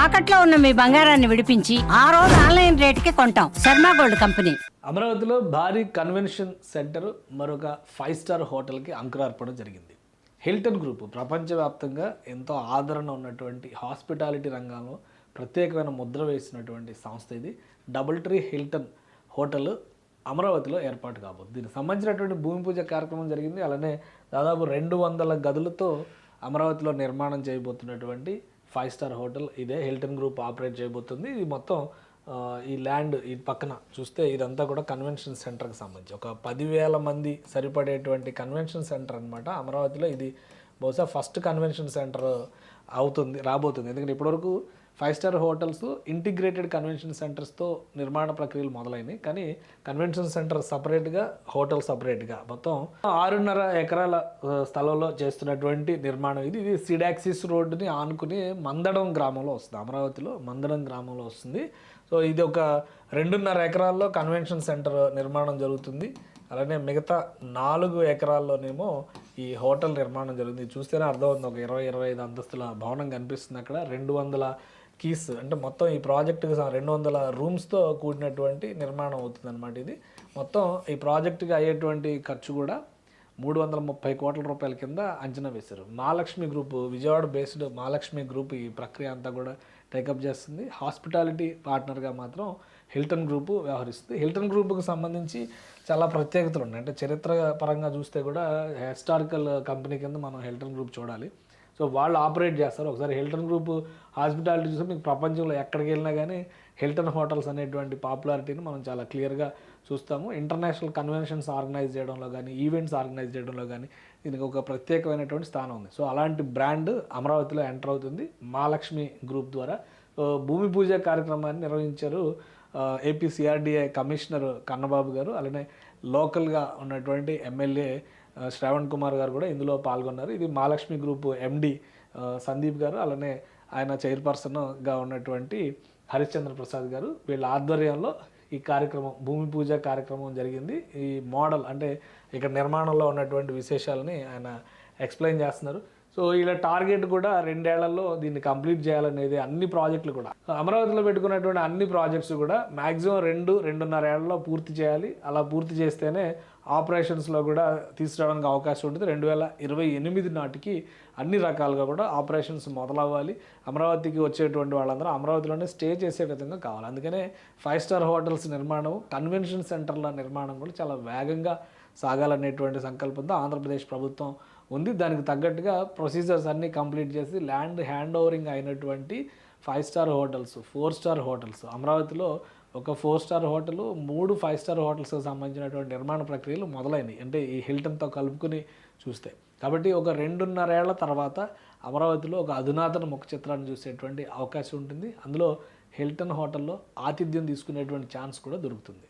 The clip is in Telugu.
తాకట్లో ఉన్న మీ బంగారాన్ని విడిపించి ఆ రోజు ఆన్లైన్ రేటుకి కొంటాం. Sharma gold company. అమరావతిలో భారీ కన్వెన్షన్ సెంటర్ మరొక 5 స్టార్ హోటల్కి అంకురార్పణ జరిగింది. హిల్టన్ గ్రూప్ ప్రపంచవ్యాప్తంగా ఎంతో ఆదరణ ఉన్నటువంటి హాస్పిటాలిటీ రంగంలో ప్రత్యేకమైన ముద్ర వేసినటువంటి సంస్థ ఇది. డబుల్ ట్రీ హిల్టన్ హోటల్ అమరావతిలో ఏర్పాటు కాబోతుంది. దీనికి సంబంధించినటువంటి భూమి పూజ కార్యక్రమం జరిగింది. అలానే దాదాపు 200 గదులతో అమరావతిలో నిర్మాణం చేయబోతున్నటువంటి 5 స్టార్ హోటల్ ఇదే. హిల్టన్ గ్రూప్ ఆపరేట్ చేయబోతుంది. ఇది మొత్తం ఈ ల్యాండ్ ఈ పక్కన చూస్తే ఇదంతా కూడా కన్వెన్షన్ సెంటర్కి సంబంధించి ఒక 10,000 మంది సరిపడేటువంటి కన్వెన్షన్ సెంటర్ అనమాట. అమరావతిలో ఇది బహుశా ఫస్ట్ కన్వెన్షన్ సెంటర్ రాబోతుంది. ఎందుకంటే ఇప్పటివరకు 5 స్టార్ హోటల్స్ ఇంటిగ్రేటెడ్ కన్వెన్షన్ సెంటర్స్తో నిర్మాణ ప్రక్రియలు మొదలైనవి. కానీ కన్వెన్షన్ సెంటర్ సపరేట్గా, హోటల్ సపరేట్గా మొత్తం 6.5 ఎకరాల స్థలంలో చేస్తున్నటువంటి నిర్మాణం ఇది. ఇది సిడాక్సిస్ రోడ్డుని ఆనుకుని మందడం గ్రామంలో వస్తుంది. అమరావతిలో మందడం గ్రామంలో వస్తుంది. సో ఇది ఒక 2.5 ఎకరాల్లో కన్వెన్షన్ సెంటర్ నిర్మాణం జరుగుతుంది. అలానే మిగతా 4 ఎకరాల్లోనేమో ఈ హోటల్ నిర్మాణం జరుగుతుంది. చూస్తేనే అర్థమవుతుంది. ఒక 20-25 అంతస్తుల భవనం కనిపిస్తుంది అక్కడ. 200 కీస్ అంటే మొత్తం ఈ ప్రాజెక్టుకి 200 రూమ్స్తో కూడినటువంటి నిర్మాణం అవుతుంది అనమాట. ఇది మొత్తం ఈ ప్రాజెక్టుకి అయ్యేటువంటి ఖర్చు కూడా 330 కోట్ల రూపాయల కింద అంచనా వేశారు. Mahalakshmi group, Vijayawada based Mahalakshmi group ఈ ప్రక్రియ అంతా కూడా టేకప్ చేస్తుంది. హాస్పిటాలిటీ పార్ట్నర్గా మాత్రం హిల్టన్ గ్రూప్ వ్యవహరిస్తుంది. హిల్టన్ గ్రూప్కి సంబంధించి చాలా ప్రత్యేకతలు ఉన్నాయి. అంటే చరిత్ర పరంగా చూస్తే కూడా హిస్టారికల్ కంపెనీ కింద మనం హిల్టన్ గ్రూప్ చూడాలి. సో వాళ్ళు ఆపరేట్ చేస్తారు. ఒకసారి హిల్టన్ గ్రూప్ హాస్పిటాలిటీ చూస్తే మీకు ప్రపంచంలో ఎక్కడికి వెళ్ళినా కానీ హిల్టన్ హోటల్స్ అనేటువంటి పాపులారిటీని మనం చాలా క్లియర్గా చూస్తాము. ఇంటర్నేషనల్ కన్వెన్షన్స్ ఆర్గనైజ్ చేయడంలో కానీ, ఈవెంట్స్ ఆర్గనైజ్ చేయడంలో కానీ దీనికి ఒక ప్రత్యేకమైనటువంటి స్థానం ఉంది. సో అలాంటి బ్రాండ్ అమరావతిలో ఎంటర్ అవుతుంది మహాలక్ష్మి గ్రూప్ ద్వారా. భూమి పూజ కార్యక్రమాన్ని నిర్వహించారు ఏపీ సిఆర్డిఏ కమిషనర్ కన్నబాబు గారు. అలానే లోకల్గా ఉన్నటువంటి ఎమ్మెల్యే శ్రావణ్ కుమార్ గారు కూడా ఇందులో పాల్గొన్నారు. ఇది మహాలక్ష్మి గ్రూప్ ఎండి సందీప్ గారు, అలానే ఆయన చైర్పర్సన్గా ఉన్నటువంటి హరిశ్చంద్ర ప్రసాద్ గారు, వీళ్ళ ఆధ్వర్యంలో ఈ కార్యక్రమం భూమి పూజ కార్యక్రమం జరిగింది. ఈ మోడల్ అంటే ఇక్కడ నిర్మాణంలో ఉన్నటువంటి విశేషాలని ఆయన ఎక్స్ప్లెయిన్ చేస్తున్నారు. సో ఇలా టార్గెట్ కూడా 2 ఏళ్లలో దీన్ని కంప్లీట్ చేయాలనేది అన్ని ప్రాజెక్టులు కూడా అమరావతిలో పెట్టుకున్నటువంటి అన్ని ప్రాజెక్ట్స్ కూడా మ్యాక్సిమం 2-2.5 ఏళ్లలో పూర్తి చేయాలి. అలా పూర్తి చేస్తేనే ఆపరేషన్స్లో కూడా తీసుకురావడానికి అవకాశం ఉంటుంది. 2028 నాటికి అన్ని రకాలుగా కూడా ఆపరేషన్స్ మొదలవ్వాలి. అమరావతికి వచ్చేటువంటి వాళ్ళందరూ అమరావతిలోనే స్టే చేసే విధంగా కావాలి. అందుకనే 5 స్టార్ హోటల్స్ నిర్మాణం, కన్వెన్షన్ సెంటర్ల నిర్మాణం కూడా చాలా వేగంగా సాగాలనేటువంటి సంకల్పంతో ఆంధ్రప్రదేశ్ ప్రభుత్వం ఉంది. దానికి తగ్గట్టుగా ప్రొసీజర్స్ అన్నీ కంప్లీట్ చేసి ల్యాండ్ హ్యాండ్ ఓవరింగ్ అయినటువంటి 5 స్టార్ హోటల్స్, 4 స్టార్ హోటల్స్ అమరావతిలో ఒక 4 స్టార్ హోటల్, 3 5 స్టార్ హోటల్స్కి సంబంధించినటువంటి నిర్మాణ ప్రక్రియలు మొదలైనవి. అంటే ఈ హిల్టన్తో కలుపుకుని చూస్తే. కాబట్టి ఒక 2.5 ఏళ్ల తర్వాత అమరావతిలో ఒక అధునాతన ముఖ చిత్రాన్ని చూసేటువంటి అవకాశం ఉంటుంది. అందులో హిల్టన్ హోటల్లో ఆతిథ్యం తీసుకునేటువంటి ఛాన్స్ కూడా దొరుకుతుంది.